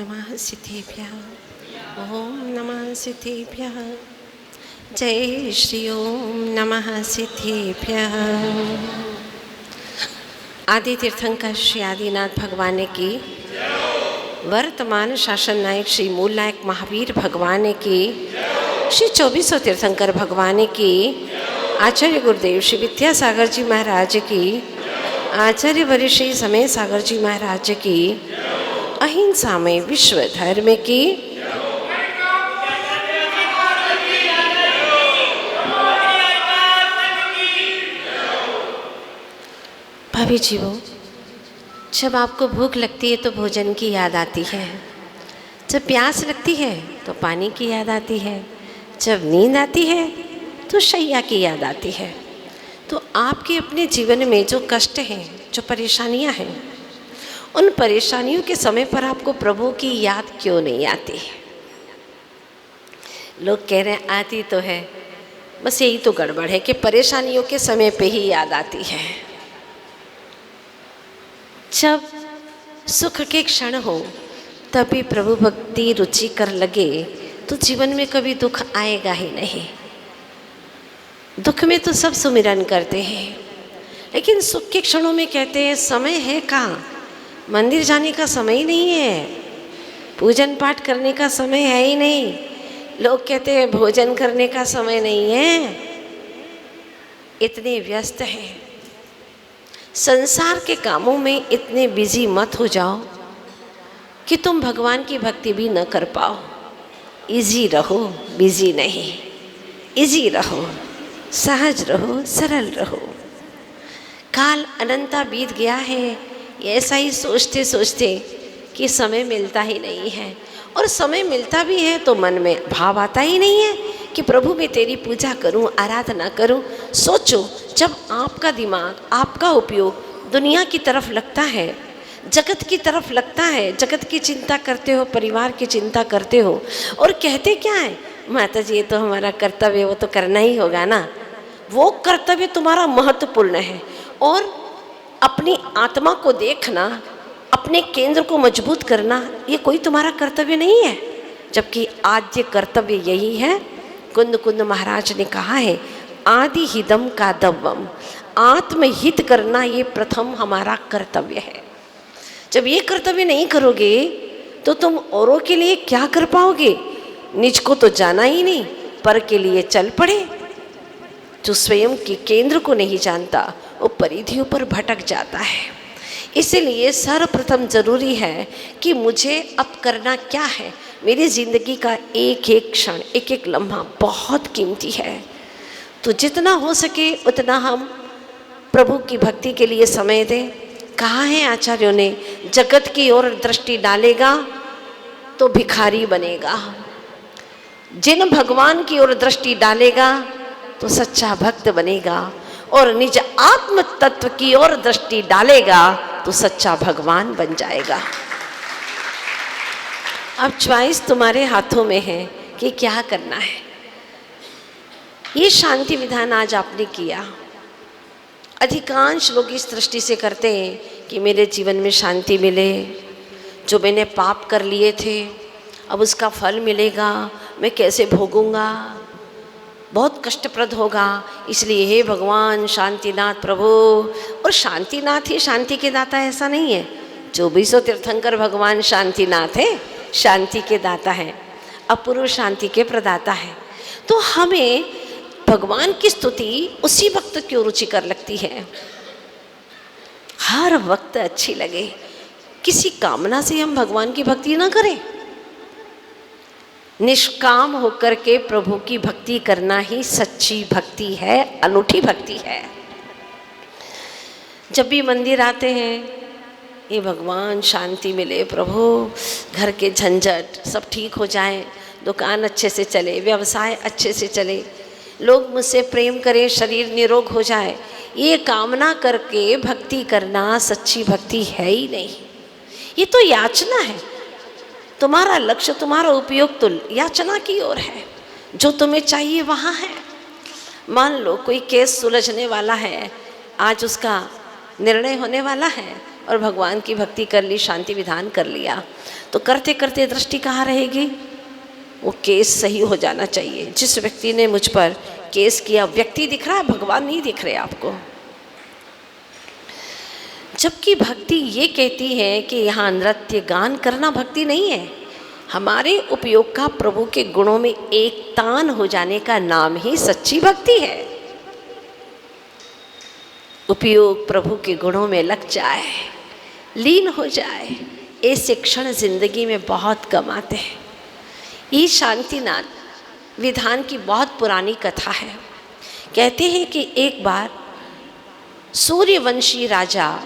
नमः सिद्धेभ्यः। ओम नमः सिद्धेभ्यः। जय श्री ओम नमः सिद्धेभ्यः। आदि तीर्थंकर श्री आदिनाथ भगवान की, वर्तमान शासन नायक श्री मूल नायक महावीर भगवान की, श्री 2400 तीर्थंकर भगवान की, आचार्य गुरुदेव श्री विद्यासागर जी महाराज की, आचार्य वरिष्ठ श्री समय सागर जी महाराज की, अहिंसा में विश्व धर्म की, भाभी जीवो, जब आपको भूख लगती है तो भोजन की याद आती है, जब प्यास लगती है तो पानी की याद आती है, जब नींद आती है तो शैया की याद आती है। तो आपके अपने जीवन में जो कष्ट हैं, जो परेशानियां हैं, उन परेशानियों के समय पर आपको प्रभु की याद क्यों नहीं आती? लोग कह रहे हैं आती तो है, बस यही तो गड़बड़ है कि परेशानियों के समय पे ही याद आती है। जब सुख के क्षण हो तभी प्रभु भक्ति रुचि कर लगे तो जीवन में कभी दुख आएगा ही नहीं। दुख में तो सब सुमिरन करते हैं, लेकिन सुख के क्षणों में कहते हैं समय है कहाँ? मंदिर जाने का समय ही नहीं है, पूजन पाठ करने का समय है ही नहीं। लोग कहते हैं भोजन करने का समय नहीं है, इतने व्यस्त हैं। संसार के कामों में इतने बिजी मत हो जाओ कि तुम भगवान की भक्ति भी न कर पाओ। इजी रहो, बिजी नहीं। इजी रहो, सहज रहो, सरल रहो। काल अनंता बीत गया है, ऐसा ही सोचते सोचते कि समय मिलता ही नहीं है, और समय मिलता भी है तो मन में भाव आता ही नहीं है कि प्रभु मैं तेरी पूजा करूं, आराधना करूं। सोचो, जब आपका दिमाग, आपका उपयोग दुनिया की तरफ लगता है, जगत की तरफ लगता है, जगत की चिंता करते हो, परिवार की चिंता करते हो, और कहते क्या है, माता जी ये तो हमारा कर्तव्य, वो तो करना ही होगा ना। वो कर्तव्य तुम्हारा महत्वपूर्ण है, और अपनी आत्मा को देखना, अपने केंद्र को मजबूत करना, ये कोई तुम्हारा कर्तव्य नहीं है। जबकि आद्य कर्तव्य यही है। कुंद कुंद महाराज ने कहा है, आदि हिदम का दव्वम, आत्महित करना ये प्रथम हमारा कर्तव्य है। जब ये कर्तव्य नहीं करोगे तो तुम औरों के लिए क्या कर पाओगे? निज को तो जाना ही नहीं, पर के लिए चल पड़े। जो स्वयं के केंद्र को नहीं जानता वो परिधियों पर भटक जाता है। इसलिए सर्वप्रथम जरूरी है कि मुझे अब करना क्या है। मेरी जिंदगी का एक एक क्षण, एक एक लम्हा बहुत कीमती है। तो जितना हो सके उतना हम प्रभु की भक्ति के लिए समय दें। कहा है आचार्यों ने, जगत की ओर दृष्टि डालेगा तो भिखारी बनेगा, जिन भगवान की ओर दृष्टि डालेगा तो सच्चा भक्त बनेगा, और निज आत्म तत्व की ओर दृष्टि डालेगा तो सच्चा भगवान बन जाएगा। अब चॉइस तुम्हारे हाथों में है कि क्या करना है। ये शांति विधान आज आपने किया। अधिकांश लोग इस दृष्टि से करते हैं कि मेरे जीवन में शांति मिले, जो मैंने पाप कर लिए थे अब उसका फल मिलेगा, मैं कैसे भोगूंगा, बहुत कष्टप्रद होगा, इसलिए हे भगवान शांतिनाथ प्रभु। और शांतिनाथ ही शांति के दाता ऐसा नहीं है। 2400 तीर्थंकर भगवान शांतिनाथ है, शांति के दाता है, अपूर्व शांति के प्रदाता है। तो हमें भगवान की स्तुति उसी वक्त क्यों रुचिकर लगती है? हर वक्त अच्छी लगे। किसी कामना से हम भगवान की भक्ति ना करें। निष्काम होकर के प्रभु की भक्ति करना ही सच्ची भक्ति है, अनूठी भक्ति है। जब भी मंदिर आते हैं, ये भगवान शांति मिले प्रभु, घर के झंझट सब ठीक हो जाए, दुकान अच्छे से चले, व्यवसाय अच्छे से चले, लोग मुझसे प्रेम करें, शरीर निरोग हो जाए, ये कामना करके भक्ति करना सच्ची भक्ति है ही नहीं। ये तो याचना है। तुम्हारा लक्ष्य, तुम्हारा उपयोग तो याचना की ओर है। जो तुम्हें चाहिए वहाँ है। मान लो कोई केस सुलझने वाला है, आज उसका निर्णय होने वाला है, और भगवान की भक्ति कर ली, शांति विधान कर लिया, तो करते करते दृष्टि कहाँ रहेगी? वो केस सही हो जाना चाहिए। जिस व्यक्ति ने मुझ पर केस किया, व्यक्ति दिख रहा है, भगवान नहीं दिख रहे आपको। जबकि भक्ति ये कहती है कि यहाँ नृत्य गान करना भक्ति नहीं है। हमारे उपयोग का प्रभु के गुणों में एक तान हो जाने का नाम ही सच्ची भक्ति है। उपयोग प्रभु के गुणों में लग जाए, लीन हो जाए, ऐसे क्षण जिंदगी में बहुत कम आते हैं। ये शांतिनाथ विधान की बहुत पुरानी कथा है। कहते हैं कि एक बार सूर्यवंशी राजा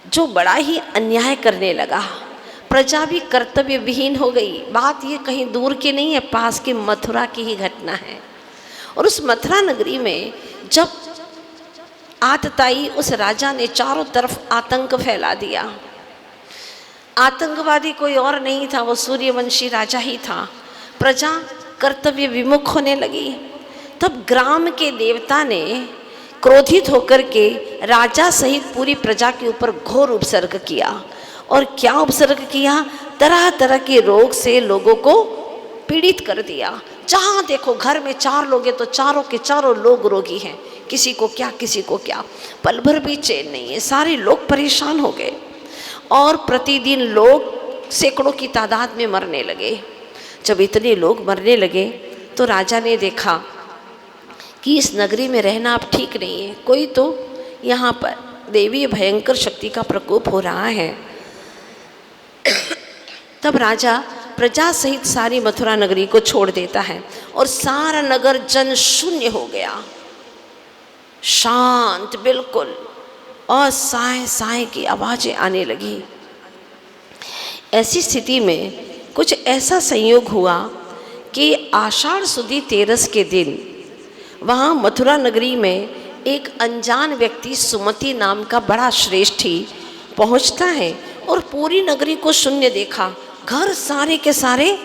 जो बड़ा ही अन्याय करने लगा, प्रजा भी कर्तव्य विहीन हो गई। बात ये कहीं दूर की नहीं है, पास की मथुरा की ही घटना है। और उस मथुरा नगरी में जब आतताई उस राजा ने चारों तरफ आतंक फैला दिया। आतंकवादी कोई और नहीं था, वो सूर्यवंशी राजा ही था। प्रजा कर्तव्य विमुख होने लगी। तब ग्राम के देवता ने क्रोधित होकर के राजा सहित पूरी प्रजा के ऊपर घोर उपसर्ग किया। और क्या उपसर्ग किया? तरह तरह के रोग से लोगों को पीड़ित कर दिया। जहाँ देखो घर में 4 लोग हैं तो चारों के चारों लोग रोगी हैं, किसी को क्या किसी को क्या, पल भर भी चैन नहीं है। सारे लोग परेशान हो गए और प्रतिदिन लोग सैकड़ों की तादाद में मरने लगे। जब इतने लोग मरने लगे तो राजा ने देखा कि इस नगरी में रहना अब ठीक नहीं है, कोई तो यहाँ पर देवी भयंकर शक्ति का प्रकोप हो रहा है। तब राजा प्रजा सहित सारी मथुरा नगरी को छोड़ देता है और सारा नगर जन शून्य हो गया, शांत बिल्कुल, और साए साए की आवाज़ें आने लगी। ऐसी स्थिति में कुछ ऐसा संयोग हुआ कि आषाढ़ सुदी 13 के दिन वहाँ मथुरा नगरी में एक अनजान व्यक्ति सुमति नाम का बड़ा श्रेष्ठी पहुँचता है और पूरी नगरी को शून्य देखा। घर सारे के सारे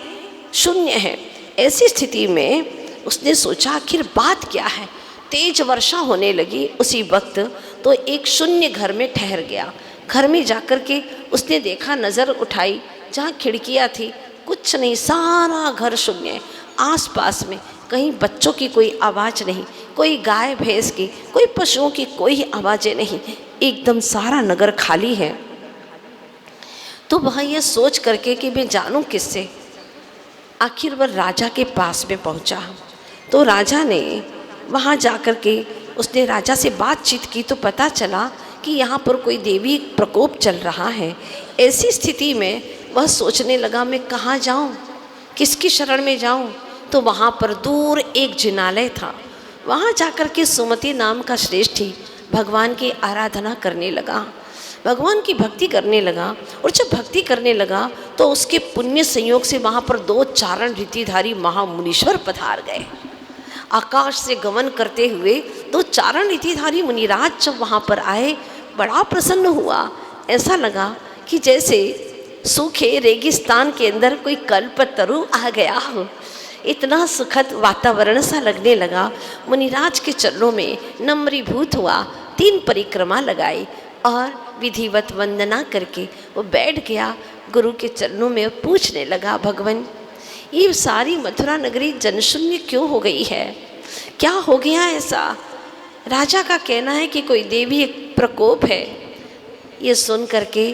शून्य हैं। ऐसी स्थिति में उसने सोचा आखिर बात क्या है। तेज वर्षा होने लगी उसी वक्त, तो एक शून्य घर में ठहर गया। घर में जाकर के उसने देखा, नज़र उठाई, जहाँ खिड़कियाँ थी कुछ नहीं, सारा घर शून्य है। आसपास में कहीं बच्चों की कोई आवाज़ नहीं, कोई गाय भैंस की, कोई पशुओं की कोई आवाज़ें नहीं, एकदम सारा नगर खाली है। तो वह यह सोच करके कि मैं जानूं किससे, आखिर वह राजा के पास में पहुंचा। तो राजा ने वहां जाकर के उसने राजा से बातचीत की तो पता चला कि यहाँ पर कोई देवी प्रकोप चल रहा है। ऐसी स्थिति में वह सोचने लगा मैं कहाँ जाऊँ, किसकी शरण में जाऊँ। तो वहाँ पर दूर एक जिनालय था, वहाँ जाकर के सुमति नाम का श्रेष्ठी भगवान की आराधना करने लगा, भगवान की भक्ति करने लगा। और जब भक्ति करने लगा तो उसके पुण्य संयोग से वहाँ पर 2 चारण रीतिधारी महामुनीश्वर पधार गए। आकाश से गमन करते हुए 2 चारण रीतिधारी मुनिराज जब वहाँ पर आए, बड़ा प्रसन्न हुआ। ऐसा लगा कि जैसे सूखे रेगिस्तान के अंदर कोई कल्पतरु आ गया हो, इतना सुखद वातावरण सा लगने लगा। मुनिराज के चरणों में नम्रीभूत हुआ, 3 परिक्रमा लगाई और विधिवत वंदना करके वो बैठ गया गुरु के चरणों में। पूछने लगा, भगवान ये सारी मथुरा नगरी जनशून्य क्यों हो गई है, क्या हो गया ऐसा? राजा का कहना है कि कोई देवी प्रकोप है। ये सुन करके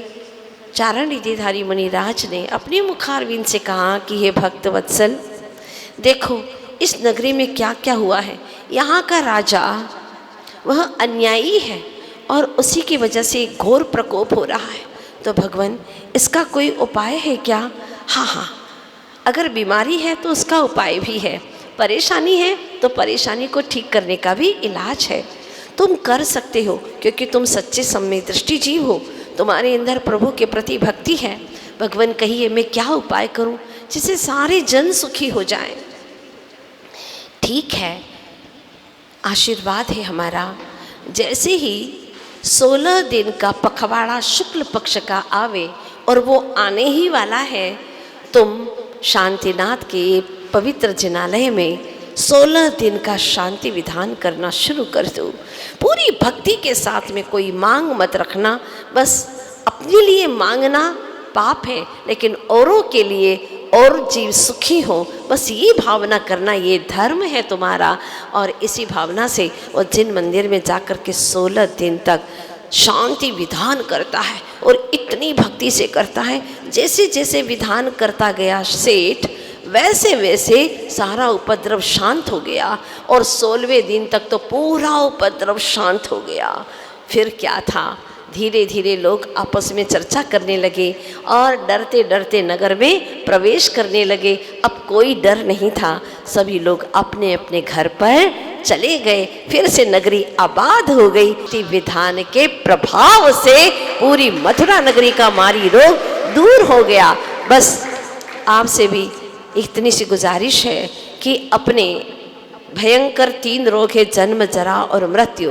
चारण रीतिधारी मुनिराज ने अपने मुखारविंद से कहा कि हे भक्त वत्सल, देखो इस नगरी में क्या क्या हुआ है। यहाँ का राजा वह अन्यायी है और उसी की वजह से घोर प्रकोप हो रहा है। तो भगवान इसका कोई उपाय है क्या? हाँ, अगर बीमारी है तो उसका उपाय भी है, परेशानी है तो परेशानी को ठीक करने का भी इलाज है। तुम कर सकते हो क्योंकि तुम सच्चे सम्यक दृष्टि जीव हो, तुम्हारे अंदर प्रभु के प्रति भक्ति है। भगवान कहिए मैं क्या उपाय करूं जिससे सारे जन सुखी हो जाएं। ठीक है, आशीर्वाद है हमारा। जैसे ही 16 दिन का पखवाड़ा शुक्ल पक्ष का आवे और वो आने ही वाला है, तुम शांतिनाथ के पवित्र जिनालय में 16 दिन का शांति विधान करना शुरू कर दो। पूरी भक्ति के साथ में कोई मांग मत रखना। बस अपने लिए मांगना पाप है, लेकिन औरों के लिए और जीव सुखी हो, बस ये भावना करना, ये धर्म है तुम्हारा। और इसी भावना से वो जिन मंदिर में जाकर के 16 दिन तक शांति विधान करता है, और इतनी भक्ति से करता है, जैसे जैसे विधान करता गया सेठ, वैसे वैसे सारा उपद्रव शांत हो गया। और 16वें दिन तक तो पूरा उपद्रव शांत हो गया। फिर क्या था, धीरे धीरे लोग आपस में चर्चा करने लगे और डरते डरते नगर में प्रवेश करने लगे। अब कोई डर नहीं था, सभी लोग अपने अपने घर पर चले गए। फिर से नगरी आबाद हो गई। विधान के प्रभाव से पूरी मथुरा नगरी का मारी रोग दूर हो गया। बस आपसे भी इतनी सी गुजारिश है कि अपने भयंकर 3 रोग है, जन्म, जरा और मृत्यु,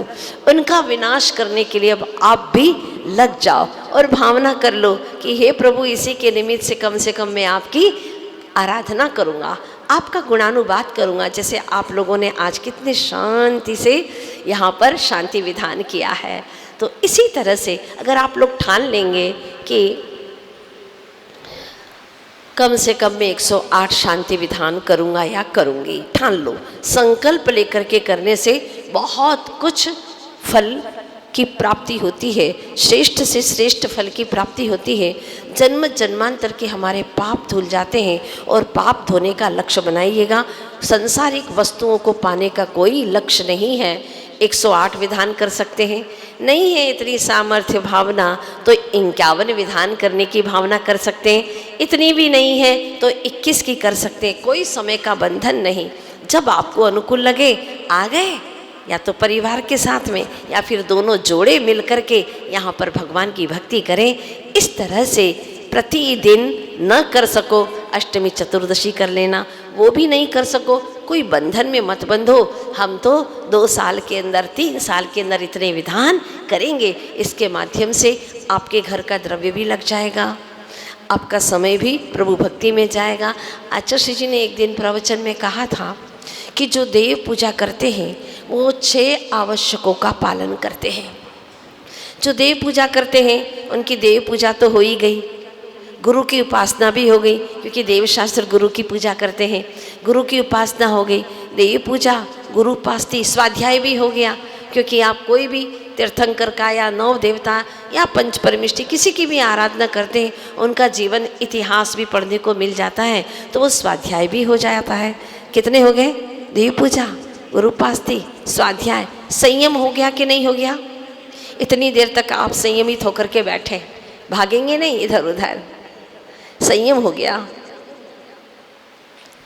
उनका विनाश करने के लिए अब आप भी लग जाओ और भावना कर लो कि हे प्रभु, इसी के निमित्त से कम मैं आपकी आराधना करूँगा, आपका गुणानुवाद करूँगा। जैसे आप लोगों ने आज कितनी शांति से यहाँ पर शांति विधान किया है। तो इसी तरह से अगर आप लोग ठान लेंगे कि कम से कम मैं 108 शांति विधान करूँगा या करूँगी, ठान लो। संकल्प लेकर के करने से बहुत कुछ फल की प्राप्ति होती है, श्रेष्ठ से श्रेष्ठ फल की प्राप्ति होती है। जन्म जन्मांतर के हमारे पाप धुल जाते हैं, और पाप धोने का लक्ष्य बनाइएगा। संसारिक वस्तुओं को पाने का कोई लक्ष्य नहीं है। 108 विधान कर सकते हैं, नहीं है इतनी सामर्थ्य भावना तो 51 विधान करने की भावना कर सकते हैं, इतनी भी नहीं है तो 21 की कर सकते हैं। कोई समय का बंधन नहीं, जब आपको अनुकूल लगे आ गए, या तो परिवार के साथ में या फिर दोनों जोड़े मिल कर के यहाँ पर भगवान की भक्ति करें। इस तरह से प्रतिदिन न कर सको, अष्टमी चतुर्दशी कर लेना, वो भी नहीं कर सको, कोई बंधन में मत बंधो। हम तो 2 साल के अंदर 3 साल के अंदर इतने विधान करेंगे। इसके माध्यम से आपके घर का द्रव्य भी लग जाएगा, आपका समय भी प्रभु भक्ति में जाएगा। आचार्य जी ने एक दिन प्रवचन में कहा था कि जो देव पूजा करते हैं वो 6 आवश्यकों का पालन करते हैं। जो देव पूजा करते हैं उनकी देव पूजा तो हो ही गई, गुरु की उपासना भी हो गई, क्योंकि देव शास्त्र गुरु की पूजा करते हैं। गुरु की उपासना हो गई, देव पूजा, गुरु उपासना, स्वाध्याय भी हो गया, क्योंकि आप कोई भी तीर्थंकर का या 9 देवता या पंच परमिष्टि किसी की भी आराधना करते हैं, उनका जीवन इतिहास भी पढ़ने को मिल जाता है, तो वो स्वाध्याय भी हो जाता है। कितने हो गए? देव पूजा, गुरु उपासना, स्वाध्याय। संयम हो गया कि नहीं हो गया? इतनी देर तक आप संयमित होकर के बैठे, भागेंगे नहीं इधर उधर, संयम हो गया।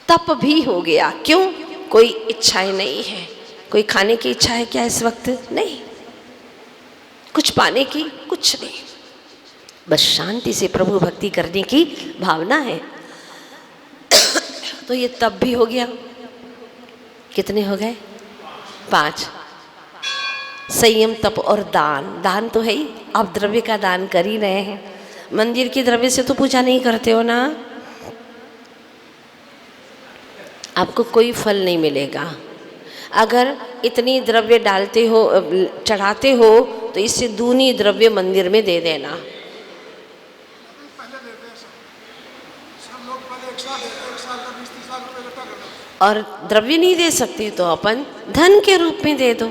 तप भी हो गया। क्यों? कोई इच्छाएं नहीं है। कोई खाने की इच्छा है क्या इस वक्त? नहीं। कुछ पाने की? कुछ नहीं। बस शांति से प्रभु भक्ति करने की भावना है। तो ये तप भी हो गया। कितने हो गए? 5। संयम, तप और दान। दान तो है ही, आप द्रव्य का दान कर ही रहे हैं। मंदिर की द्रव्य से तो पूजा नहीं करते हो ना, आपको कोई फल नहीं मिलेगा। अगर इतनी द्रव्य डालते हो, चढ़ाते हो, तो इससे दूनी द्रव्य मंदिर में दे देना। और द्रव्य नहीं दे सकते तो अपन धन के रूप में दे दो,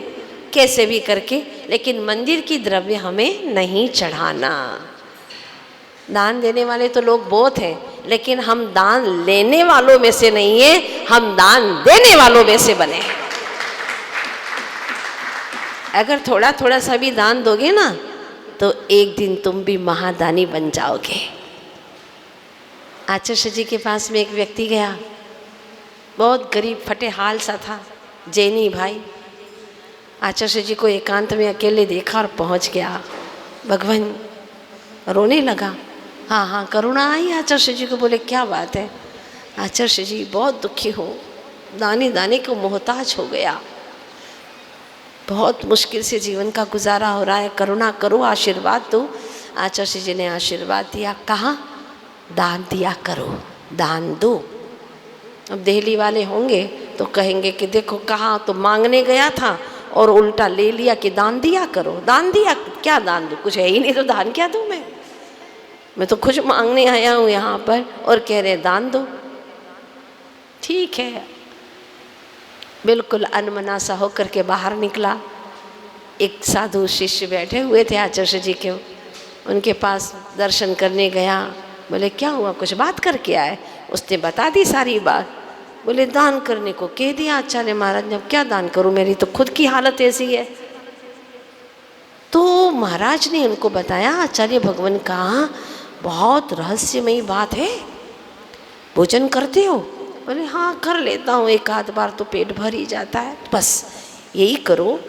कैसे भी करके, लेकिन मंदिर की द्रव्य हमें नहीं चढ़ाना। दान देने वाले तो लोग बहुत हैं, लेकिन हम दान लेने वालों में से नहीं है, हम दान देने वालों में से बने। अगर थोड़ा थोड़ा सा भी दान दोगे ना, तो एक दिन तुम भी महादानी बन जाओगे। आचार्य जी के पास में एक व्यक्ति गया, बहुत गरीब फटे हाल सा था, जैनी भाई। आचार्य जी को एकांत में अकेले देखा और पहुंच गया, भगवान रोने लगा। हाँ हाँ, करुणा आई आचार्य जी को। बोले क्या बात है? आचार्य जी बहुत दुखी हो, दाने दाने को मोहताज हो गया, बहुत मुश्किल से जीवन का गुजारा हो रहा है, करुणा करो, आशीर्वाद दो। आचार्य जी ने आशीर्वाद दिया, कहा दान दिया करो, दान दो। अब दिल्ली वाले होंगे तो कहेंगे कि देखो कहाँ तो मांगने गया था और उल्टा ले लिया कि दान दिया करो। दान दिया, क्या दान दूँ, कुछ है ही नहीं तो दान क्या दूँ मैं तो खुद मांगने आया हूँ यहाँ पर और कह रहे दान दो। ठीक है, बिल्कुल अनमना सा होकर के बाहर निकला। एक साधु शिष्य बैठे हुए थे आचार्य जी के, उनके पास दर्शन करने गया। बोले क्या हुआ, कुछ बात करके आए? उसने बता दी सारी बात। बोले दान करने को कह दिया आचार्य महाराज ने, अब क्या दान करूं, मेरी तो खुद की हालत ऐसी है। तो महाराज ने उनको बताया आचार्य भगवान का बहुत रहस्यमयी बात है, भोजन करते हो? बोले हाँ कर लेता हूँ, एक आध बार तो पेट भर ही जाता है। बस यही करो,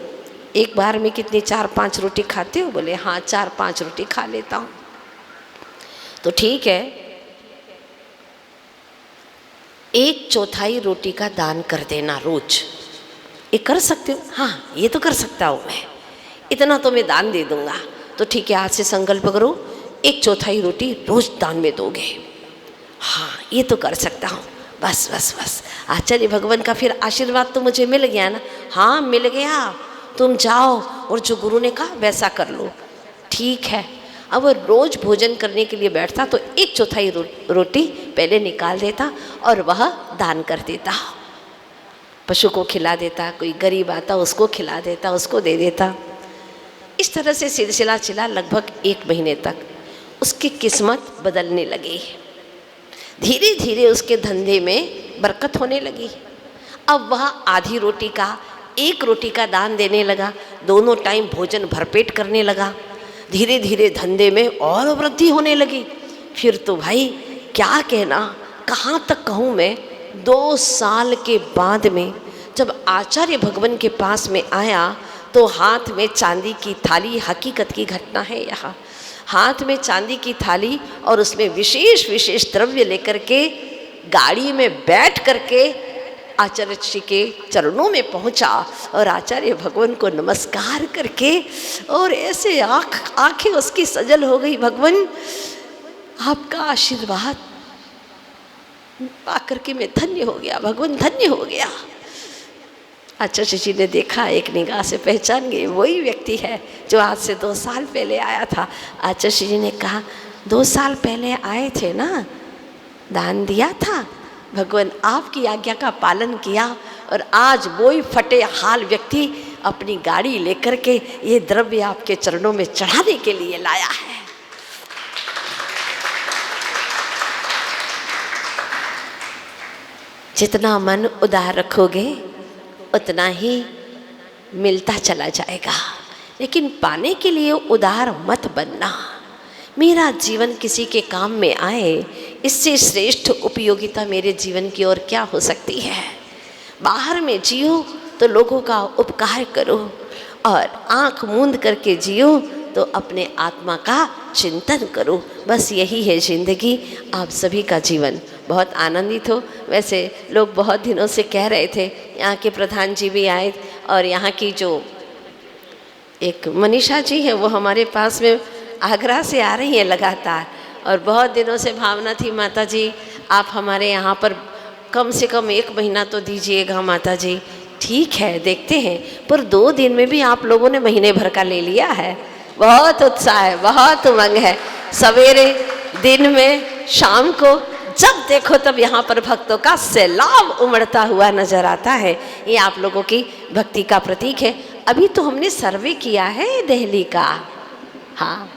एक बार में कितनी 4-5 रोटी खाते हो? बोले हाँ 4-5 रोटी खा लेता हूँ। तो ठीक है, 1/4 रोटी का दान कर देना रोज। ये कर सकते हो? हाँ ये तो कर सकता हूँ मैं, इतना तो मैं दान दे दूंगा। तो ठीक है, आज से संकल्प करो 1/4 रोटी रोज दान में दोगे। हाँ ये तो कर सकता हूँ, बस बस बस। आचार्य भगवान का फिर आशीर्वाद तो मुझे मिल गया ना? हाँ मिल गया, तुम जाओ और जो गुरु ने कहा वैसा कर लो। ठीक है, अब वो रोज भोजन करने के लिए बैठता तो 1/4 रोटी पहले निकाल देता और वह दान कर देता, पशु को खिला देता, कोई गरीब आता उसको खिला देता, उसको दे देता। इस तरह से सिलसिला चला लगभग 1 महीने तक। उसकी किस्मत बदलने लगी, धीरे धीरे उसके धंधे में बरकत होने लगी। अब वह आधी रोटी का 1 रोटी का दान देने लगा, दोनों टाइम भोजन भरपेट करने लगा। धीरे धीरे धंधे में और वृद्धि होने लगी। फिर तो भाई क्या कहना, कहाँ तक कहूँ मैं, 2 साल के बाद में जब आचार्य भगवान के पास में आया तो हाथ में चांदी की थाली, हकीकत की घटना है यहाँ, हाथ में चांदी की थाली और उसमें विशेष विशेष द्रव्य लेकर के गाड़ी में बैठ करके आचार्य जी के चरणों में पहुंचा और आचार्य भगवान को नमस्कार करके और ऐसे आंखें उसकी सजल हो गई, भगवान आपका आशीर्वाद पाकर के मैं धन्य हो गया, भगवान धन्य हो गया। आचार्य जी ने देखा, एक निगाह से पहचान गए वही व्यक्ति है जो आज से 2 साल पहले आया था। आचार्य जी ने कहा 2 साल पहले आए थे ना, दान दिया था, भगवान आपकी आज्ञा का पालन किया और आज वही फटे हाल व्यक्ति अपनी गाड़ी लेकर के ये द्रव्य आपके चरणों में चढ़ाने के लिए लाया है। जितना मन उदार रखोगे उतना ही मिलता चला जाएगा, लेकिन पाने के लिए उदार मत बनना। मेरा जीवन किसी के काम में आए, इससे श्रेष्ठ उपयोगिता मेरे जीवन की और क्या हो सकती है। बाहर में जियो तो लोगों का उपकार करो और आँख मूंद करके जियो तो अपने आत्मा का चिंतन करो। बस यही है ज़िंदगी। आप सभी का जीवन बहुत आनंदित हो। वैसे लोग बहुत दिनों से कह रहे थे, यहाँ के प्रधान जी भी आए और यहाँ की जो एक मनीषा जी है वो हमारे पास में आगरा से आ रही है लगातार, और बहुत दिनों से भावना थी माता जी आप हमारे यहाँ पर कम से कम 1 महीना तो दीजिएगा माता जी। ठीक है देखते हैं, पर 2 दिन में भी आप लोगों ने महीने भर का ले लिया है। बहुत उत्साह है, बहुत उमंग है। सवेरे, दिन में, शाम को जब देखो तब यहाँ पर भक्तों का सैलाब उमड़ता हुआ नजर आता है। ये आप लोगों की भक्ति का प्रतीक है। अभी तो हमने सर्वे किया है दिल्ली का, हाँ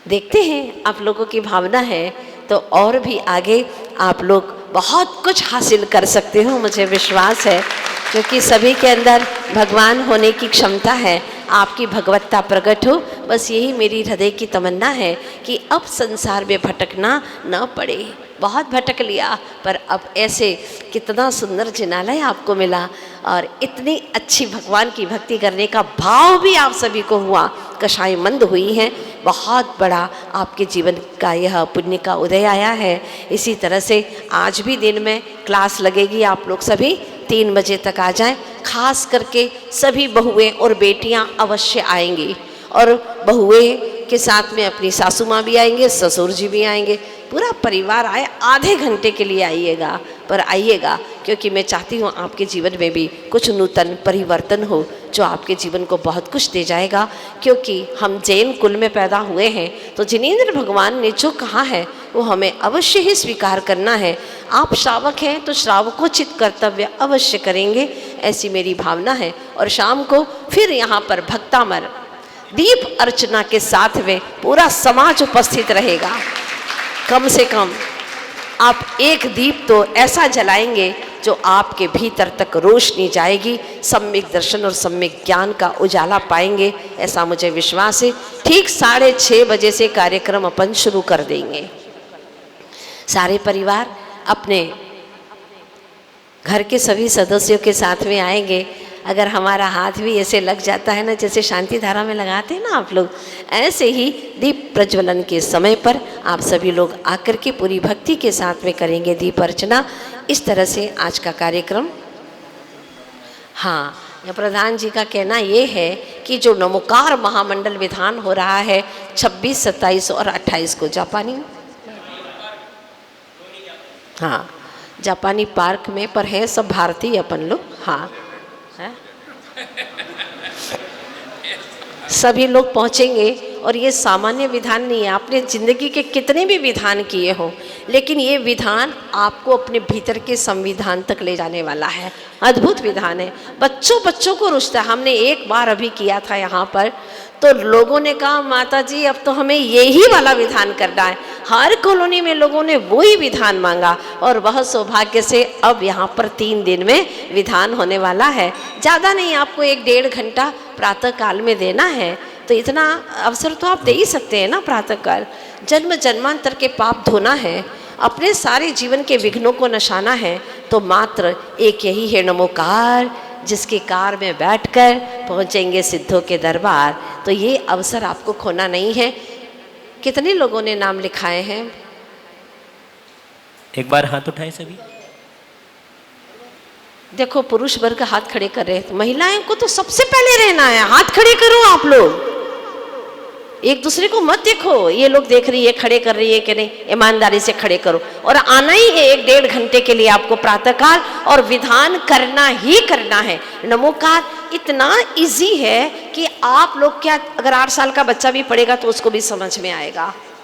देखते हैं आप लोगों की भावना है तो और भी आगे आप लोग बहुत कुछ हासिल कर सकते हो, मुझे विश्वास है, क्योंकि सभी के अंदर भगवान होने की क्षमता है। आपकी भगवत्ता प्रकट हो, बस यही मेरी हृदय की तमन्ना है कि अब संसार में भटकना न पड़े। बहुत भटक लिया, पर अब ऐसे कितना सुंदर जिनालय आपको मिला और इतनी अच्छी भगवान की भक्ति करने का भाव भी आप सभी को हुआ, कषायमंद हुई हैं। बहुत बड़ा आपके जीवन का यह पुण्य का उदय आया है। इसी तरह से आज भी दिन में क्लास लगेगी, आप लोग सभी 3 बजे तक आ जाएं। खास करके सभी बहुएं और बेटियां अवश्य आएंगी, और बहुएं के साथ में अपनी सासू माँ भी आएंगे, ससुर जी भी आएंगे, पूरा परिवार आए। आधे घंटे के लिए आइएगा, पर आइएगा, क्योंकि मैं चाहती हूँ आपके जीवन में भी कुछ नूतन परिवर्तन हो जो आपके जीवन को बहुत कुछ दे जाएगा। क्योंकि हम जैन कुल में पैदा हुए हैं, तो जिनेंद्र भगवान ने जो कहा है वो हमें अवश्य ही स्वीकार करना है। आप श्रावक हैं तो श्रावकोचित कर्तव्य अवश्य करेंगे, ऐसी मेरी भावना है। और शाम को फिर यहाँ पर भक्तामर दीप अर्चना के साथ में पूरा समाज उपस्थित रहेगा। कम से कम आप एक दीप तो ऐसा जलाएंगे जो आपके भीतर तक रोशनी जाएगी, सम्यक दर्शन और सम्यक ज्ञान का उजाला पाएंगे, ऐसा मुझे विश्वास है। ठीक 6:30 बजे से कार्यक्रम अपन शुरू कर देंगे। सारे परिवार अपने घर के सभी सदस्यों के साथ में आएंगे। अगर हमारा हाथ भी ऐसे लग जाता है ना, जैसे शांति धारा में लगाते हैं ना आप लोग, ऐसे ही दीप प्रज्वलन के समय पर आप सभी लोग आकर के पूरी भक्ति के साथ में करेंगे दीप अर्चना। इस तरह से आज का कार्यक्रम। हाँ, प्रधान जी का कहना ये है कि जो नमोकार महामंडल विधान हो रहा है 26, 27 और 28 को जापानी, हाँ जापानी पार्क में, पर है सब भारतीय अपन लोग, हाँ है? सभी लोग पहुंचेंगे। और ये सामान्य विधान नहीं है, आपने जिंदगी के कितने भी विधान किए हों, लेकिन ये विधान आपको अपने भीतर के संविधान तक ले जाने वाला है। अद्भुत विधान है, बच्चों को रुचता है। हमने एक बार अभी किया था यहाँ पर, तो लोगों ने कहा माता जी अब तो हमें यही वाला विधान करना है। हर कॉलोनी में लोगों ने वही विधान मांगा, और वह सौभाग्य से अब यहाँ पर 3 दिन में विधान होने वाला है। ज़्यादा नहीं, आपको 1-1.5 घंटा प्रातः काल में देना है, तो इतना अवसर तो आप दे ही सकते हैं ना। प्रातः काल जन्म जन्मांतर के पाप धोना है, अपने सारे जीवन के विघ्नों को नशाना है, तो मात्र एक यही है नमोकार, जिसके कार में बैठकर पहुंचेंगे सिद्धों के दरबार। तो ये अवसर आपको खोना नहीं है। कितने लोगों ने नाम लिखाए हैं? एक बार हाथ उठाएं सभी। देखो पुरुष वर्ग हाथ खड़े कर रहे हैं, महिलाएं को तो सबसे पहले रहना है। हाथ खड़े करो आप लोग, एक दूसरे को मत देखो ये लोग देख रही है खड़े कर रही है कि नहीं, ईमानदारी से खड़े करो। और आना ही है 1-1.5 घंटे के लिए आपको प्रातःकाल, और विधान करना ही करना है। नमोकार इतना इजी है कि आप लोग क्या, अगर 8 साल का बच्चा भी पढ़ेगा तो उसको भी समझ में आएगा।